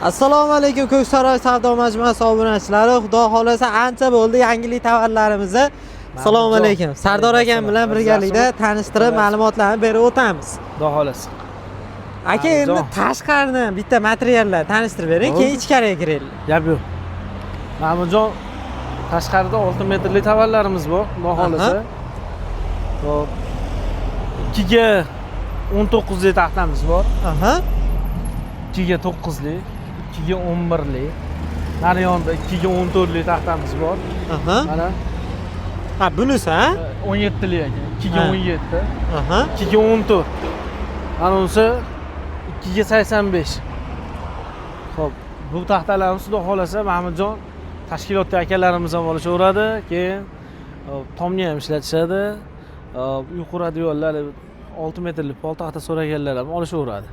Assalomu alaykum Ko'ksaroy savdo majmuasi obunachilari. Xudo xolasa ancha bo'ldi yangilik tovarlarimizni. Assalomu alaykum. Sardor akam bilan birgalikda tanishtirib, ma'lumotlarni berib o'tamiz. Xudo xolasa. Aka, endi tashqarini bitta materiallar tanishtirib bering, keyin ichkariga kiraylik. Gap yo'q. Ma'murjon, tashqarida 6 metrli tovarlarimiz bor, xudo xolasa. Xo'p. 2 ga 19 li taxtamiz bor. 2 ga 9 li, 2 ga 11 li. Nari yonda 2 ga 14 li taxtamiz bor. Mana. Ha, bunisi, ha? 17 li ekan. 2 ga 17. 2 ga 14. Ana unisi 2 ga 85. Xo'p, bu taxtalarimiz xudo xolasa Mahmudjon tashkilotda akalarimiz ham olishaveradi, keyin tomni ham ishlatishadi. Yuqori yo'llar 6 metrli pol taxta so'raganlar ham olishaveradi.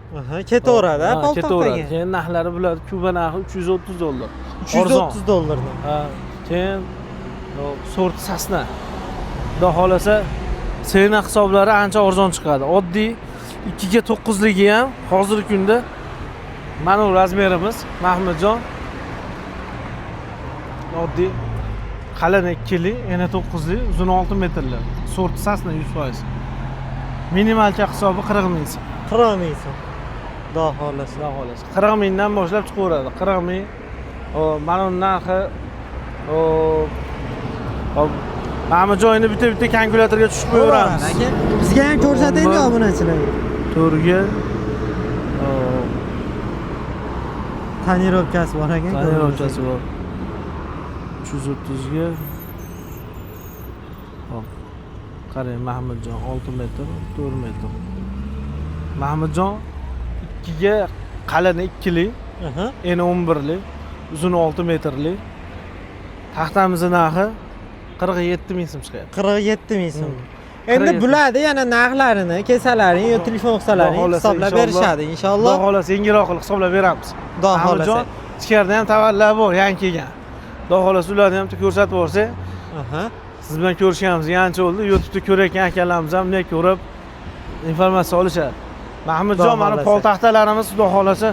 Ketaveradi, pol taxtaga. Keyin narxlari bular Kuba narxi $330. 330 dollardan. Keyin sort sasna. Xudo xolasa sena hisoblari ancha arzon chiqadi. Oddiy 2 ga 9 ligi ham hozirgi kunda mana bu razmerimiz Mahmudjon. Oddiy qalin 2 li, yana 9 li, uzun 6 metrli. Sort sasna 100%. Minimalcha hisobi 40 ming so'm. 40 ming so'm. Xudo xolasa. Xudo xolasa. 40 mingdan boshlab chiqaveradi. 40 ming. Mana uni narxi Mahmudjonni bitta kalkulyatorga tushib qo'yamiz. Bizga ham ko'rsating obunachilarga. To'rga tonirovkasi bor ekan. Tonirovkasi bor. 330 ga. Hop. Qarang, Mahmudjon 6 metr, 4 metr. Mahmudjon 2 ga qalin 2 li, eni 11 li, uzun 6 metrli. Taxtamizning narxi 47 ming so'm chiqadi. 47 ming so'm. Endi bularni yana narxlarini, kesalaring, yo telefon qilsalaring hisoblab berishadi inshaalloh. Xudo xolasa yengilroq qilib hisoblab beramiz. Xudo xolasa. Ichkarida ham tovarlar bor, yangi kelgan. Xudo xolasa ularni ham ko'rsatib borsak. Siz bilan ko'rishganimizga ancha bo'ldi. YouTube'da ko'rayotgan akalarimiz ham bunday ko'rib informatsiya olishadi. Mahmudjon, mana pol taxtalarimiz xudo xolasa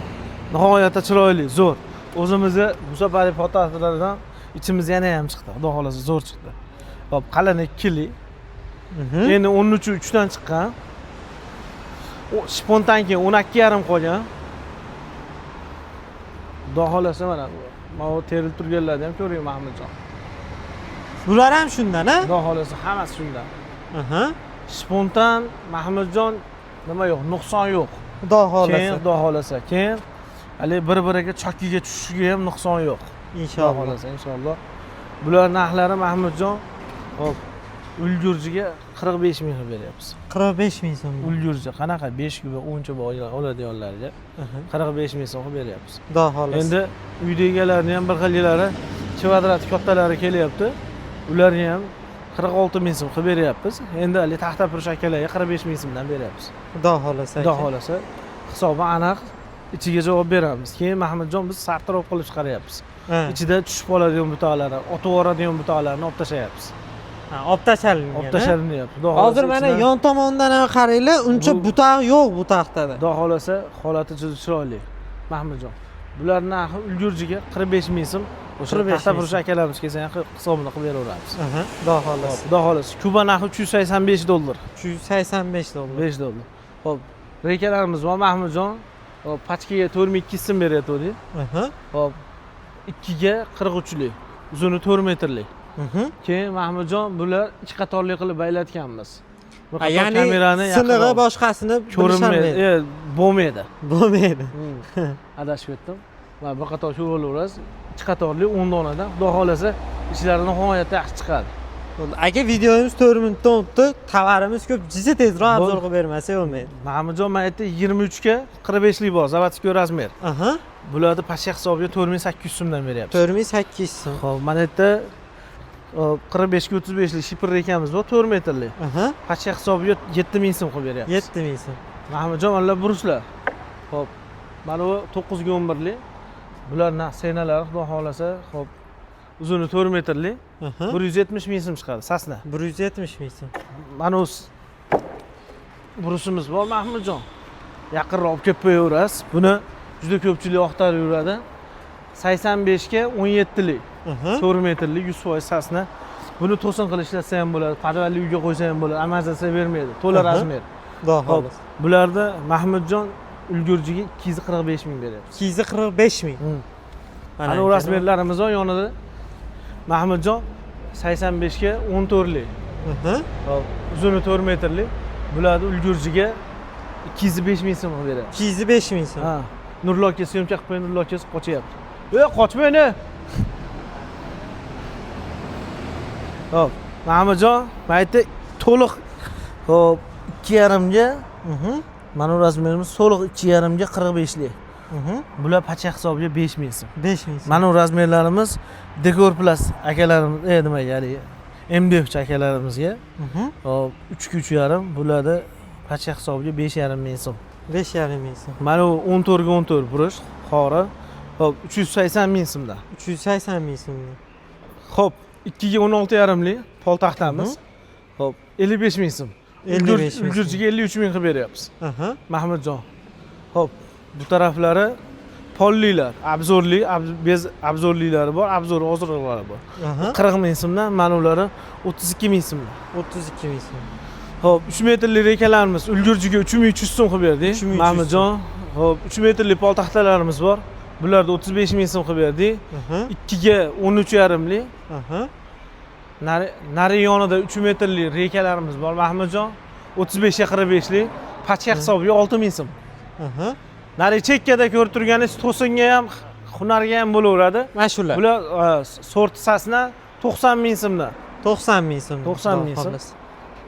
nihoyatda chiroyli, zo'r. O'zimizni musobaqali pol taxtalardan ichimiz yana ham chiqdi. Xudo xolasa zo'r chiqdi. Hop, qalin 2 li. Endi 13 dan chiqqan. O spontan keyin 12,5 qolgan. Xudo xolasa mana bu terilib turganlarni ham ko'ring Mahmudjon. Bular ham shundan, ha? Xudo xolasa hammasi shundan. Spontan Mahmudjon nima yo'q, nuqson yo'q. Xudo xolasa. Keyin xudo xolasa. Keyin hali bir-biriga chokiga tushishiga ham nuqson yo'q. Inshaalloh. Xudo xolasa, inshaalloh. Bular narxlari Mahmudjon, hop, ulgurjiga 45 ming qilib beryapmiz. 45 ming so'm. Ulgurji qanaqa 5 kuba 10 kuba oladiganlarga 45 ming so'm qilib beryapmiz. Xudo xolasa. Endi uyda egalarining ham bir xillari, kvadrat kattalari kelyapti. Ularni ham 46 ming so'm qilib beryapmiz. Endi hali taxta purish akalarga 45 ming so'mdan beryapmiz. Xudo xolasa. Xudo xolasa. Hisobi aniq ichiga javob beramiz. Keyin Mahmudjon biz sartaroq qilib chiqaryapmiz. Ichida tushib qoladigan butalarni, otib yuboradigan butalarni olib tashlayapmiz. Olib tashalingan. Olib tashalinyapti. Xudo xolasa. Hozir mana yon tomondan ham qaranglar, uncha butaq yo'q bu taxtada. Xudo xolasa holati juda chiroyli. Mahmudjon. Bularning narxi ulgurjiga 45 ming so'm. O'sha taxta purish akalarimiz kelsa ham hisobini qilib beraveramiz. Xudo xolasa. Xudo xolasa. Kuba narxi $385. 385 dollar. 5 dollar. Xo'p, rekalarimiz bor Mahmudjon. Hop, pachkaga 4200 so'm beryapti. Hop, 2 ga 43 li, uzuni 4 metrli. Keyin Mahmudjon bular 2 qatorli qilib baylatganmiz. Bu qator kamerani sinig'i boshqasini ko'rinmaydi, bo'lmaydi. Bo'lmaydi. Adashib ketdim. Va bir qator ko'raverasiz. 2 qatorli 10 donadan xudo xolasa ishlari nihoyatda yaxshi chiqadi. Aka, videomiz 4 minutdan o'tdi. Tovarimiz ko'p, jizi tezroq obzor qilib bermasa bo'lmaydi. Mahmudjon, men aytdim 23 ga 45 lik bor, zavatskiy razmer. Bularni pashya hisobiga 4800 so'mdan beryapmiz. 4800 so'm. Xo'p, mana yerda 45 ga 35 lik shipr rekamiz bor, 4 metrli. Pashya hisobiga 7000 so'm qilib beryapmiz. 7000 so'm. Mahmudjon, mana buruslar. Xo'p, mana bu 9 ga 11 lik. Bularning seynalari xudo xolasa, xo'p, uzuni 4 metrli. 170 ming so'm chiqadi, sasna. 170 ming so'm. Mana burusimiz bor Mahmudjon. Yaqinroq olib kelib qo'yaverasiz. Buni juda ko'pchilik oqtarib yuradi. 85 ga 17 lik. 4 metrlik 100% sasna. Buni to'sin qilib ishlatsa ham bo'ladi, podvalli uyga qo'ysa ham bo'ladi, amazasa bermaydi. To'la razmer. Xudo xolos. Bularda Mahmudjon ulgurjiga 245 ming beryapmiz. 245 ming. Mana bu razmerlarimiz bor yonida. Mahmudjon 85 ga 14 lik. Hop, uzuni 4 metrlik. Bularni ulgurjiga 205 ming so'm beryapmiz. 205 ming so'm. Ha. Nurlo aka syomka qilib qo'ying, Nurlo aka qochyapti. Qochmayni. Hop, Mahmudjon, mayda to'liq hop 2,5 ga mana bu razmerimiz to'liq 2,5 ga 45 lik. Bular pacha hisobiga 5 ming so'm. 5 ming so'm. Mana bu razmerlarimiz Dekor Plus akalarimiz, nima ya'ni MDF akalarimizga. Hop, 3,5. Bularda pacha hisobiga 5,5 ming so'm. 5,5 ming so'm. Mana bu 14 ga 14 burish, xori. Hop, 380 ming so'mdan. 380 ming so'm. Hop, 2 ga 16,5 lik poltaxtamiz. Hop, 55 ming so'm. 55 ming. Ulgurjiga 53 ming qilib beryapmiz. Mahmudjon. Hop, bu taraflari pollilar, obzorli, bez obzorlilari bor, obzor hozirlari bor. 40 ming so'mdan, mana ular 32 ming so'mdan. 32 ming so'm. Hop, 3 metrli rekalarimiz ulgurjiga 3300 so'm qilib berdik. Mahmudjon. Hop, 3 metrli poltaxtalarimiz bor. Bularda 35 ming so'm qilib berdik. 2 ga 13,5 lik. Nari yonida 3 metrli rekalarimiz bor. Mahmudjon 35 ga 45 lik. Pacha hisobiga 6 ming so'm. Nari chekkada ko'rib turganingiz to'singa ham, hunarga ham bo'laveradi. Mana shular. Bular sort sasna 90 ming so'mdan. 90 ming so'm. 90 ming so'm.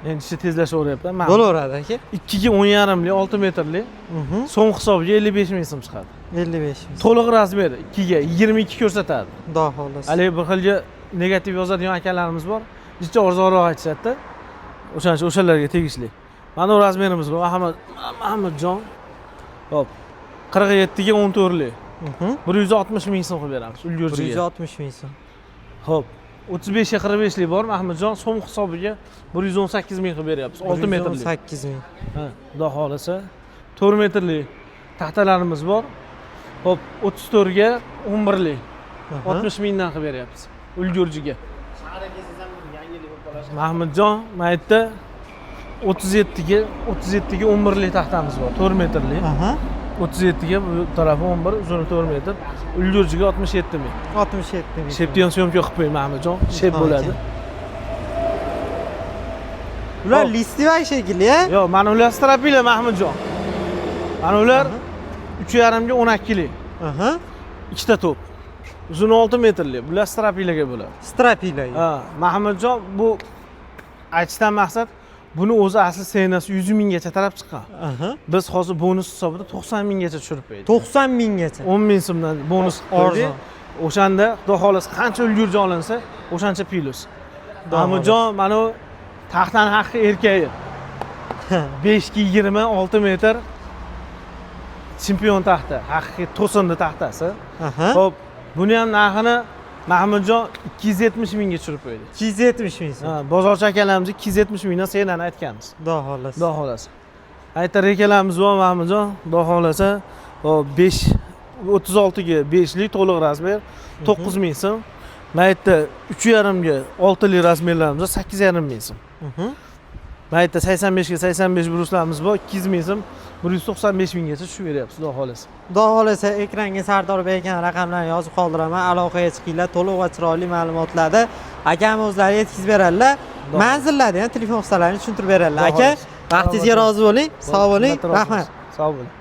Endi ishi tezlashaveryapti. Bo'laveradi aka. 2 ga 10,5 lik, 6 metrli. So'm hisobiga 55 ming so'm chiqadi. 55 ming. To'liq razmer 2 ga 22 ko'rsatadi. Xudo xolos. Hali bir xilga negativ yozadigan akalarimiz bor. Jicha arzonroq aytishadi. O'shalarga tegishli. Mana bu razmerimiz bor. Mahmudjon. Hop. 47 ga 14 lik. 160 ming so'm qilib beramiz ulgurjiga. 160 ming so'm. Hop. 35 ga 45 lik bor Mahmudjon, so'm hisobiga 118 ming qilib beryapmiz. 6 metrli. 118 ming. Ha, xudo xolasa 4 metrli taxtalarimiz bor. Hop, 34 ga 11 lik. 60 mingdan qilib beryapmiz ulgurjiga. Mahmudjon, mayda 37 ga 11 lik taxtamiz bor, 4 metrli. 37 ga bu tarafi 11, uzuni 4 metr. Ulgurjiga 67 ming. 67 ming. Shepdan syomka qilib qo'ying Mahmudjon, shep bo'ladi. Ular listivoy shekilli, a? Yo'q, mana ular strapila Mahmudjon. Mana ular 3,5 ga 12 lik. Ikkita to'p. Uzuni 6 metrli. Bular strapilaga bo'ladi. Strapilaga. Ha, Mahmudjon, bu aytishdan maqsad buni o'zi asli senasi 100 minggacha taraf chiqqan. Biz hozir bonus hisobida 90 minggacha tushirib qo'ydik. 90 minggacha. 10 ming so'mdan bonus qo'ydik. O'shanda xudo xolasa qancha ulgurji olinsa, o'shancha plus. Mahmudjon, mana bu taxtani haqqi erkagi. 5 ga 26 metr chempion taxta, haqiqiy to'sinli taxtasi. Xo'p, buni ham narxini Mahmudjon 270 mingga tushirib qo'ydi. 270 ming so'm. Ha, bozorchi akalarimiz 270 mingdan senani aytganmiz. Xudo xolasa. Xudo xolasa. Aytar akalarimiz bor Mahmudjon, xudo xolasa, 5 36 ga 5 lik to'liq razmer 9 ming so'm. Mayda 3,5 ga 6 lik razmerlarimiz 8,5 ming so'm. Mayda 85 ga 85 bruslarimiz bor, 200 ming so'm. 195 minggacha tushib beryapsiz, xudo xolasa. Xudo xolasa ekranga Sardor bergan raqamlarni yozib qoldiraman. Aloqaga chiqinglar, to'liq va chiroyli ma'lumotlarni akam o'zlari yetkazib beradilar. Manzillarni ham telefon hisoblarini tushuntirib beradilar. Aka, vaqtingizga rozi bo'ling. Sog' bo'ling. Rahmat. Sog' bo'ling.